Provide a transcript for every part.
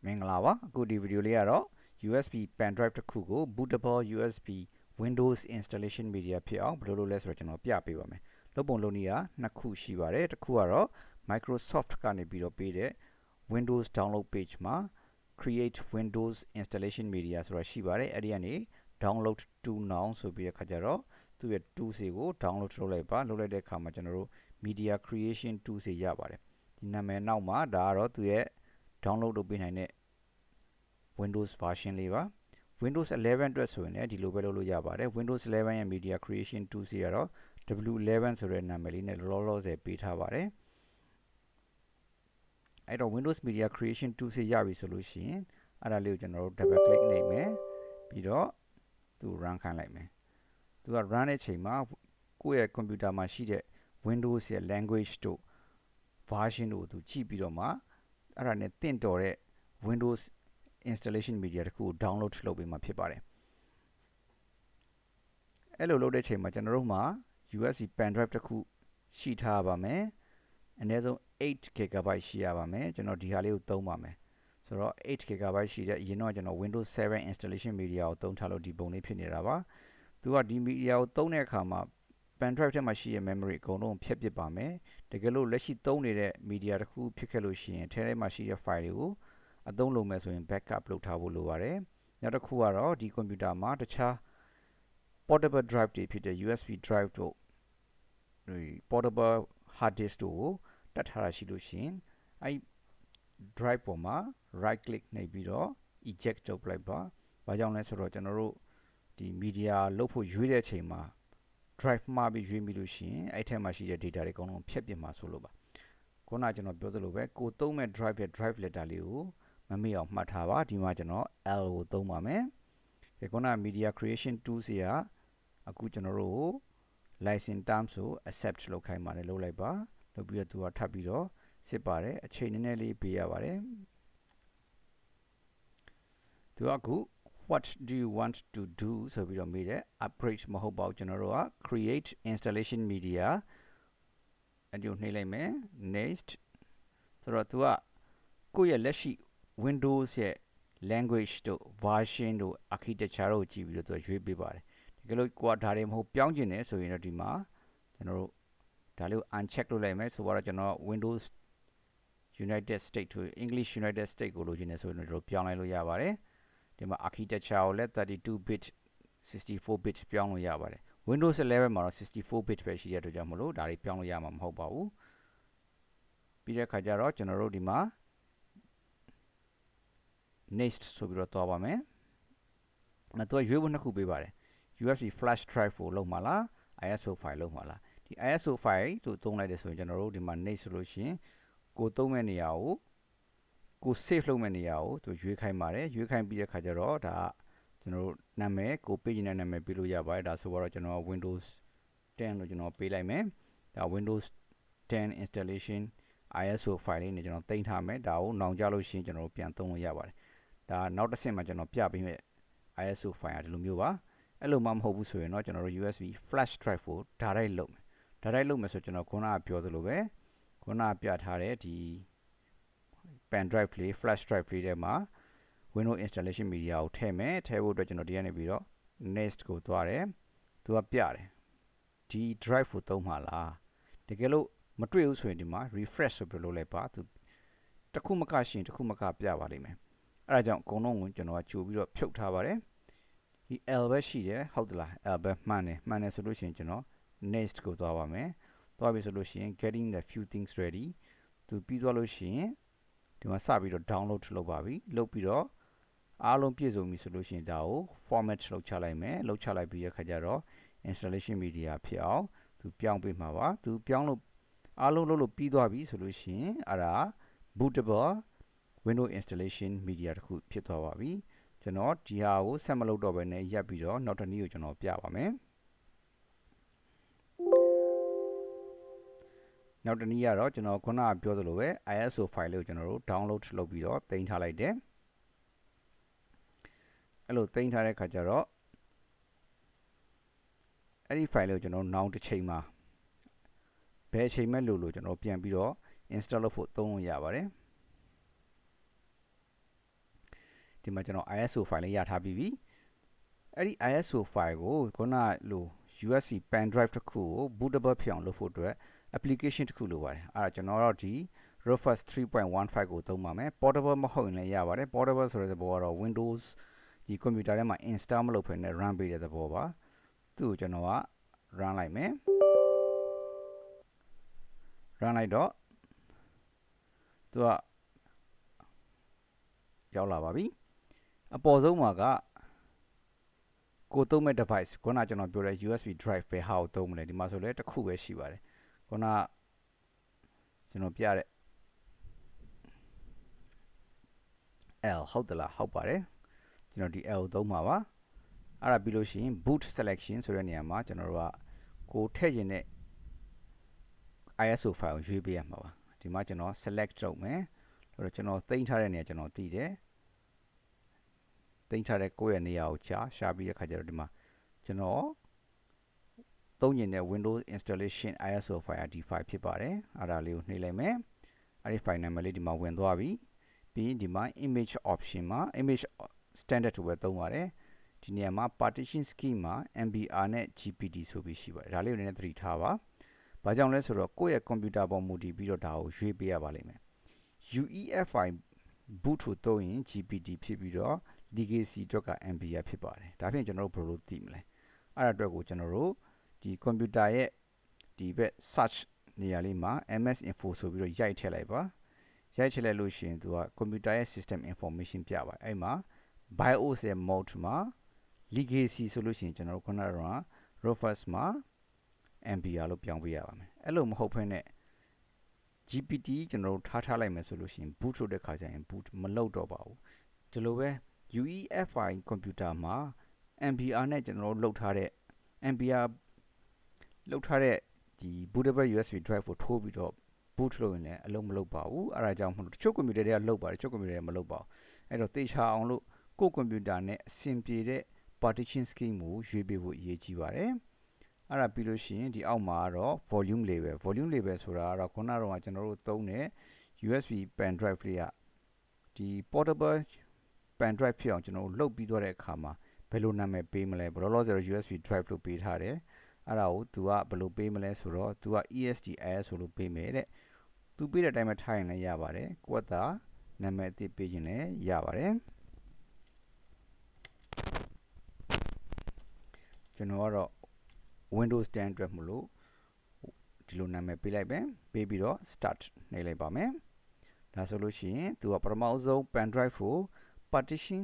မင်္ဂလာပါအခုဒီဗီဒီယိုလေးကတော့ USB pen drive တစ်ခုကို bootable USB Windows installation media ဖြစ်အောင်ဘယ်လိုလုပ်လဲဆိုတော့ကျွန်တော်ပြပေးပါမယ်လုပ်ပုံလုပ်နည်းကနှစ်ခုရှိပါတယ်တစ်ခုကတော့ Microsoft ကနေပြီးတော့ပေးတဲ့ Windows download page မှာ create Windows installation media ဆိုတာရှိပါတယ်အဲ့ဒီကနေ download to now ဆိုပြီးတဲ့အခါကျတော့သူ့ရဲ့ tools တွေကို download လုပ်လိုက်ပါလုပ်လိုက်တဲ့အခါမှာကျွန်တော်တို့ media creation tools တွေရပါတယ်ဒီနာမည်နောက်မှာဒါကတော့သူ့ရဲ့download လုပ်ပေးနိုင်တဲ့ Windows version လေးပါ Windows 11အတွက်ဆိုရင်လည်းဒီလိုပဲလုပ်လို့ရပါတယ် Windows 11ရဲ့ Media Creation Tools တွေကတော့ W11 ဆိုတဲ့နာမည်လေးနဲ့လောလောဆယ်ပေးထားပါတယ်အဲ့တော့ Windows Media Creation Tools တွေရပြီဆိုလို့ရှိရင်အဲ့ဒါလေးကိုကျွန်တော်တို့ double click နှိပ်မယ်ပြီးတော့သူ run ခိုင်းလိုက်မယ်သူက run တဲ့အချိန်မှာကိုယ့်ရဲ့ computer မှာရှိတဲ့ Windows ရဲ့ language တို့ version တို့သူကြည့်ပြီးတော့မှအဲ့ဒါနဲ့တင့်တော်တဲ့ Windows installation media တခုကို download လုပ်ပေးမှာဖြစ်ပါတယ်အဲ့လိုလုပ်တဲ့အချိန်မှာကျွန်တော်တို့မှာ USB pen drive တခုရှိထားပါမယ်အနည်းဆုံး 8GB ရှိရပါမယ်ကျွန်တော်ဒီဟာလေးကိုသုံးပါမယ်ဆိုတော့ 8GB ရှိတဲ့အရင်တော့ကျွန်တော် Windows 7 installation media ကိုသုံးထားလို့ဒီပုံလေးဖြစ်နေတာပါသူကဒီ media ကိုသုံးတဲ့အခါမှာ pen drive ထဲမှာရှိတဲ့ memory အကုန်လုံးဖျက်ပစ်ပါမယ်တကယ်လို့လက်ရှိသုံးနေတဲ့ media တခုဖြစ်ခဲ့လို့ရှိရင်ထဲထဲမှာရှိတဲ့ file တွေကိုအသုံးလုပ်မယ်ဆိုရင် backup လုပ်ထားဖို့လိုပါတယ်နောက်တစ်ခုကတော့ဒီ computer မှာတခြား portable drive တွေဖြစ်တဲ့ USB drive တို့ portable hard disk တို့ကိုတတ်ထားတာရှိလို့ရှိရင်အဲ့ drive ပေါ်မှာ right click နှိပ်ပြီးတော့ eject လုပ်လိုက်ပါဘာကြောင့်လဲဆိုတော့ကျွန်တော်တို့ဒီ media လုပ်ဖို့ရွေးတဲ့အချိန်မှာ drive မှာပြီးရွေးမိလို့ရှိရင်အဲ့ထဲမှာရှိတဲ့ data တွေအကုန်လုံးဖျက်ပစ်မှာဆိုလို့ပါခုနကကျွန်တော်ပြောသလိုပဲကိုသုံးမဲ့ drive ရဲ့ drive letter လေးကိုမမေ့အောင်မှတ်ထားပါဒီမှာကျွန်တော် L ကိုသုံးပါမယ်ဒီခုန media creation tools တွေကအခုကျွန်တော်တို့ license terms ကို accept လုပ်ခိုင်းပါတယ်လုပ်လိုက်ပါလုပ်ပြီးတော့သူကထပ်ပြီးတော့စစ်ပါတယ်အချိန်နည်းနည်းလေးပေးရပါတယ်သူကအခု what do you want to do ဆိုပြီးတော့မေးတယ် upgrade မဟုတ်ပါဘူးကျွန်တော်တို့က create installation media အဲ့ဒီကိုနှိပ်လိုက်မယ် next ဆိုတော့သူကကိုယ့်ရဲ့လက်ရှိ Windows ရဲ့ language တို့ version တို့ architecture တို့ကြည့်ပြီးတော့သူရွေးပေးပါတယ်တကယ်လို့ကိုကဒါတွေမဟုတ်ပြောင်းကျင်တယ်ဆိုရင်တော့ဒီမှာကျွန်တော်တို့ဒါလေးကို uncheck လုပ်လိုက်မယ်ဆိုတော့ကျွန်တော် Windows United States to English United States ကိုလိုချင်တယ်ဆိုရင်တို့ပြောင်းလိုက်လို့ရပါတယ်ဒီမှာ architecture ကိုလည်း32 bit 64 bit ပြောင်းလို့ရပါတယ် Windows 11မှာတော့64 bit ပဲရှိတဲ့အတွက်ကြောင့်မလို့ဒါတွေပြောင်းလို့ရမှာမဟုတ်ပါဘူးပြီးတဲ့အခါကျတော့ကျွန်တော်တို့ဒီမှာ next ဆိုပြီးတော့သွားပါမယ်။သူကရွေးဖို့နှစ်ခုပေးပါတယ်။ USB flash drive ကိုလုံးမှာလား ISO file လုံးမှာလား။ဒီ ISO file ကိုသုံးလိုက်တယ်ဆိုရင်ကျွန်တော်တို့ဒီမှာ next ဆိုလို့ရှိရင်ကိုသုံးမဲ့နေရာကို save လုပ်မဲ့နေရာကိုသူရွေးခိုင်းပါတယ်။ရွေးခိုင်းပြီးတဲ့အခါကျတော့ဒါကျွန်တော်တို့နာမည်ကိုပေးချင်တဲ့နာမည်ပေးလို့ရပါတယ်။ဒါဆိုတော့ကျွန်တော် Windows 10လို့ကျွန်တော်ပေးလိုက်မယ်။ဒါ Windows 10 installation ISO file လေးနဲ့ကျွန်တော်တင်ထားမယ်။ဒါကိုနောင်ကြလို့ရှိရင်ကျွန်တော်တို့ပြန်သုံးလို့ရပါတယ်။ဒါနောက်တစ်ဆင့်မှာကျွန်တော်ပြပေးမယ် ISO file ဒီလိုမျိုးပါအဲ့လိုမှမဟုတ်ဘူးဆိုရင်တော့ကျွန်တော်တို့ USB flash drive ကို direct လုပ်မယ် direct လုပ်မယ်ဆိုကျွန်တော်ခုနကပြောသလိုပဲခုနကပြထားတဲ့ဒီ pen drive လေး flash drive လေးထဲမှာ Windows installation media ကိုထည့်မယ်ထည့်ဖို့အတွက်ကျွန်တော်ဒီကနေပြီးတော့ next ကိုသွားတယ်သူကပြတယ်ဒီ drive ကိုသုံးမှာလားတကယ်လို့မတွေ့ဘူးဆိုရင်ဒီမှာ refresh ဆိုပြီးလုပ်လိုက်ပါသူတစ်ခုမကရှိရင်တစ်ခုမကပြပါလိမ့်မယ်အဲ့ဒါကြောင့်အကုန်လုံးကိုကျွန်တော်ကကြိုပြီးတော့ဖြုတ်ထားပါတယ်ဒီ L ပဲရှိတယ်ဟုတ်သလား L ပဲမှန်တယ်ဆိုလို့ရှိရင်ကျွန်တော် next ကိုသွားပါမယ်သွားပြီဆိုလို့ရှိရင် getting the few things ready သူပြီးသွားလို့ရှိရင်ဒီမှာစပြီးတော့ download လုပ်ပါပြီလုပ်ပြီးတော့အားလုံးပြည့်စုံပြီဆိုလို့ရှိရင်ဒါကို format လုပ်ချလိုက်မယ်လုပ်ချလိုက်ပြီးရခါကျတော့ installation media ဖြစ်အောင်သူပြောင်းပေးမှာပါသူပြောင်းလို့အားလုံးလုပ်လို့ပြီးသွားပြီဆိုလို့ရှိရင်အဲ့ဒါ bootable Windows installation media တခုဖြစ်သွားပါပြီကျွန်တော်ဒီဟာကိုဆက်မလုပ်တော့ဘဲနဲ့ရပ်ပြီးတော့နောက်တစ်နည်းကိုကျွန်တော်ပြပါမယ်နောက်တစ်နည်းကတော့ကျွန်တော်ခုနကပြောသလိုပဲ ISO file လေးကိုကျွန်တော်တို့ download လုပ်ပြီးတော့တင်ထားလိုက်တယ်အဲ့လိုတင်ထားတဲ့ခါကျတော့အဲ့ဒီ file လေးကိုကျွန်တော်နောက်တစ်ချိန်မှာဘယ်အချိန်မဲ့လို့ကျွန်တော်ပြန်ပြီးတော့ install လုပ်ဖို့သုံးလို့ရပါတယ် ဒီမှာကျွန်တော် ISO file လေးရထားပြီးပြီအဲ့ဒီ ISO file ကိုခုနလို USB pen drive တစ်ခုကို bootable ဖြစ်အောင်လုပ်ဖို့အတွက် application တစ်ခုလိုပါတယ်အဲ့ဒါကျွန်တော်တို့ဒီ Rufus 3.15 ကိုသုံးပါမယ် portable မဟုတ်ရင်လည်းရပါတယ် portable ဆိုတဲ့သဘောကတော့ Windows ဒီ computer ထဲမှာ install မလုပ်ဘဲနဲ့ run ပေးတဲ့သဘောပါသူ့ကိုကျွန်တော်က run လိုက်မယ် run လိုက်တော့သူကရောက်လာပါပြီအပေါ်ဆုံးမှာကကိုသုံးမဲ့ device ခုနကျွန်တော်ပြောတဲ့ USB drive ပဲဟာကိုသုံးမလဲဒီမှာဆိုလဲတစ်ခုပဲရှိပါတယ်ခုနကျွန်တော်ပြတဲ့ L ဟုတ်သလားဟုတ်ပါတယ်ကျွန်တော်ဒီ L ကိုသုံးပါပါအဲ့ဒါပြီးလို့ရှိရင် boot selection ဆိုတဲ့နေရာမှာကျွန်တော်တို့ကကိုထည့်ခြင်းတဲ့ ISO file ကိုရွေးပေးရမှာပါဒီမှာကျွန်တော် select လုပ်မယ်အဲ့တော့ကျွန်တော်သိမ်းထားတဲ့နေရာကျွန်တော်သိတယ်သိမ်းထားတဲ့ကိုယ့်ရဲ့နေရာကိုရှာပြီးတဲ့ခါကျတော့ဒီမှာကျွန်တော်သုံးကျင်တဲ့ Windows installation ISO file ဒီ file ဖြစ်ပါတယ်အဲ့ဒါလေးကိုနှိပ်လိုက်မယ်အဲ့ဒီ file number လေးဒီမှာဝင်သွားပြီပြီးရင်ဒီမှာ image option မှာ image standard ကိုပဲသုံးပါတယ်ဒီနေရာမှာ partition scheme မှာ MBR နဲ့ GPT ဆိုပြီးရှိပါတယ်ဒါလေးကိုနည်းနည်းသတိထားပါဘာကြောင့်လဲဆိုတော့ကိုယ့်ရဲ့ computer ပေါ်မူတည်ပြီးတော့ဒါကိုရွေးပေးရပါလိမ့်မယ် UEFI boot ကိုသုံးရင် GPT ဖြစ်ပြီးတော့ legacy အတွက်က MBR ဖြစ်ပါတယ်ဒါဖြင့်ကျွန်တော်တို့ဘယ်လိုသိမလဲအဲ့ဒါအတွက်ကိုကျွန်တော်တို့ဒီ computer ရဲ့ဒီဘက် search နေရာလေးမှာ MS info ဆိုပြီးတော့ရိုက်ထည့်လိုက်ပါရိုက်ထည့်လိုက်လို့ရှိရင်သူက computer ရဲ့ system information ပြပါတယ်အဲ့မှာ BIOS ရဲ့ mode မှာ legacy ဆိုလို့ရှိရင်ကျွန်တော်တို့ခုနက Rufus မှာ MBR လို့ပြောင်းပေးရပါမယ်အဲ့လိုမဟုတ်ဘဲနဲ့ GPT ကျွန်တော်တို့ထားလိုက်မယ်ဆိုလို့ရှိရင် boot လုပ်တဲ့ခါကျရင် boot မလုပ်တော့ပါဘူးဒီလိုပဲ UEFI computer မှာ MBR နဲ့ကျွန်တော်တို့လုပ်ထားတဲ့ MBR လုပ်ထားတဲ့ဒီ bootable USB drive ကိုထိုးပြီးတော့ boot လုပ်ရင်လည်းအလုံးမလုပ်ပါဘူးအဲ့ဒါကြောင့်မလို့တချို့ computer တွေကလုပ်ပါတယ်တချို့ computer တွေမလုပ်ပါဘူးအဲ့တော့သေချာအောင်လို့ကိုယ့် computer နဲ့အဆင်ပြေတဲ့ partition scheme ကိုရွေးပေးဖို့အရေးကြီးပါတယ်အဲ့ဒါပြီးလို့ရှိရင်ဒီအောက်မှာကတော့ volume label ဆိုတာကတော့ခုနကတော့ကျွန်တော်တို့သုံးတဲ့ USB pen drive လေးကဒီ portable pen drive ဖြစ်အောင်ကျွန်တော်တို့လုပ်ပြီးသွားတဲ့အခါမှာဘယ်လိုနာမည်ပေးမလဲဘယ်လိုဆိုတော့ USB drive လို့ပေးထားတယ်အဲ့ဒါကိုသူကဘယ်လိုပေးမလဲဆိုတော့သူက ESDIS ဆိုလို့ပေးမယ်တဲ့သူပေးတဲ့အတိုင်းပဲထားရင်လည်းရပါတယ်ကိုယ့်သာနာမည်အသစ်ပေးခြင်းလည်းရပါတယ်ကျွန်တော်ကတော့ Windows 10 အတွက်မလို့ဒီလိုနာမည်ပေးလိုက်ပဲပေးပြီးတော့ start နှိပ်လိုက်ပါမယ်ဒါဆိုလို့ရှိရင်သူကပထမဆုံး pen drive ကို partition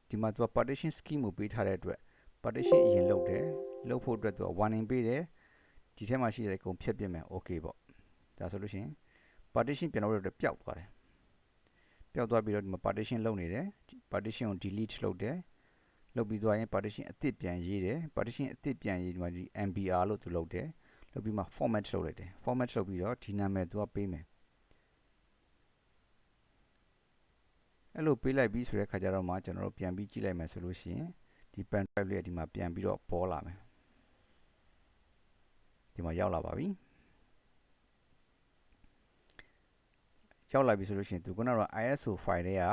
ဒီမှာသူက partition scheme ကိုပေးထားတဲ့အတွက် partition အရင်လုပ်တယ်လုပ်ဖို့အတွက်သူက warning ပေးတယ်ဒီထဲမှာရှိတဲ့အကုန်ဖြတ်ပြစ်မယ် okay ပေါ့ဒါဆိုလို့ရှိရင် partition ပြန်လုပ်တဲ့အတွက်ပျောက်သွားတယ်ပျောက်သွားပြီးတော့ဒီမှာ partition လုပ်နေတယ် partition ကို delete လုပ်တယ်လုပ်ပြီးသွားရင် partition အသစ်ပြန်ရေးတယ် partition အသစ်ပြန်ရေးဒီမှာဒီ MBR လို့သူလုပ်တယ်လုပ်ပြီးမှ format လုပ်လိုက်တယ် format လုပ်ပြီးတော့ဒီနာမည်သူကပေးမယ်အဲ့လိုပေးလိုက်ပြီးဆိုတဲ့ခါကျတော့မှကျွန်တော်တို့ပြန်ပြီးကြည့်လိုက်မယ်ဆိုလို့ရှိရင်ဒီ pen drive လေးကဒီမှာပြန်ပြီးတော့ပေါ်လာမယ်ဒီမှာရောက်လာပါပြီရောက်လာပြီဆိုလို့ရှိရင်သူကတော့ ISO file တွေက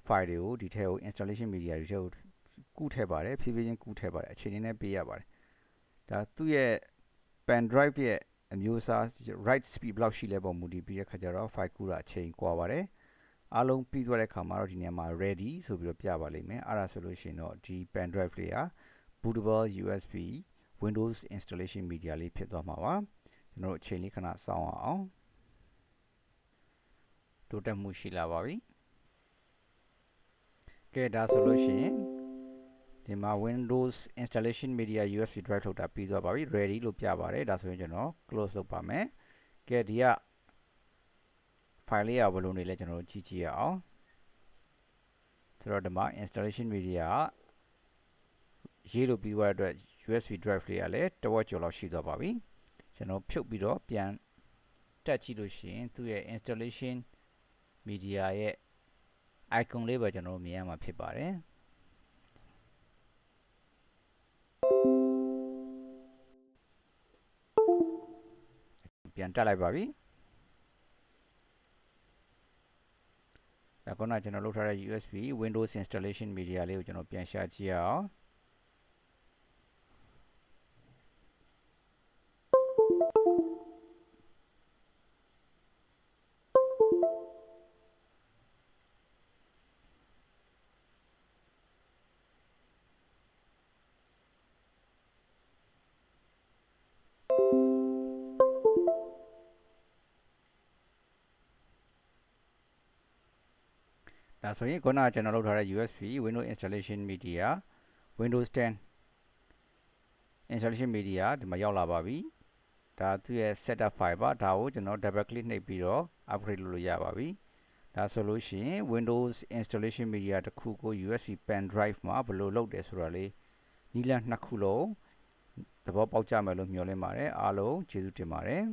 file တွေကိုဒီထဲကို installation media တွေထဲကိုကူးထည့်ပါတယ်ဖြည်းဖြည်းချင်းကူးထည့်ပါတယ်အချိန်နဲ့ပေးရပါတယ်ဒါသူ့ရဲ့ pen drive ရဲ့အမျိုးအစား write speed ဘယ်လောက်ရှိလဲပုံမူတည်ပြီးတဲ့ခါကျတော့ file ကူးတာအချိန်ကွာပါတယ်အားလုံးပြီးသွားတဲ့ခါမှာတော့ဒီနေရာမှာ ready ဆိုပြီးတော့ပြပါလိမ့်မယ်အဲ့ဒါဆိုလို့ရှိရင်တော့ဒီ pen drive လေးက bootable USB Windows installation media လေးဖြစ်သွားမှာပါကျွန်တော်တို့အချိန်လေးခဏစောင့်အောင်တိုးတက်မှုရှိလာပါပြီကဲဒါဆိုလို့ရှိရင်ဒီမှာ Windows installation media USB drive ထုတ်တာပြီးသွားပါပြီ ready လို့ပြပါတယ်ဒါဆိုရင်ကျွန်တော် close လုပ်ပါမယ်ကဲဒီက file လေးကဘယ်လိုနေလဲကျွန်တော်တို့ကြည့်ကြည့်ရအောင်ဆိုတော့ဒီမှာ installation media ရေးလို့ပြီးသွားတဲ့အတွက် USB drive လေးကလည်းတဝက်ကျော်လောက်ရှိသွားပါပြီကျွန်တော်ဖြုတ်ပြီးတော့ပြန်တက်ကြည့်လို့ရှိရင်သူ့ရဲ့ installation media ရဲ့ icon လေးပဲကျွန်တော်တို့မြင်ရမှာဖြစ်ပါတယ်ပြန်တက်လိုက်ပါပြီ ခုနကျွန်တော်လုပ်ထားတဲ့ USB Windows installation media လေးကိုကျွန်တော်ပြန်ရှာကြည့်အောင်ဒါဆိုရင်ခုနကျွန်တော်လုပ်ထားတဲ့ USB Windows installation media Windows 10 installation media ဒီမှာရောက်လာပါပြီဒါသူ့ရဲ့ setup file ပါဒါကိုကျွန်တော် double click နှိပ်ပြီးတော့ upgrade လုပ်လို့ရပါပြီဒါဆိုလို့ရှိရင် Windows installation media တစ်ခုကို USB pen drive မှာဘယ်လိုလုပ်တယ်ဆိုတာလေးနည်းလမ်းနှစ်ခုလုံးသဘောပေါက်ကြမယ်လို့မျှော်လင့်ပါတယ်အားလုံးကျေးဇူးတင်ပါတယ်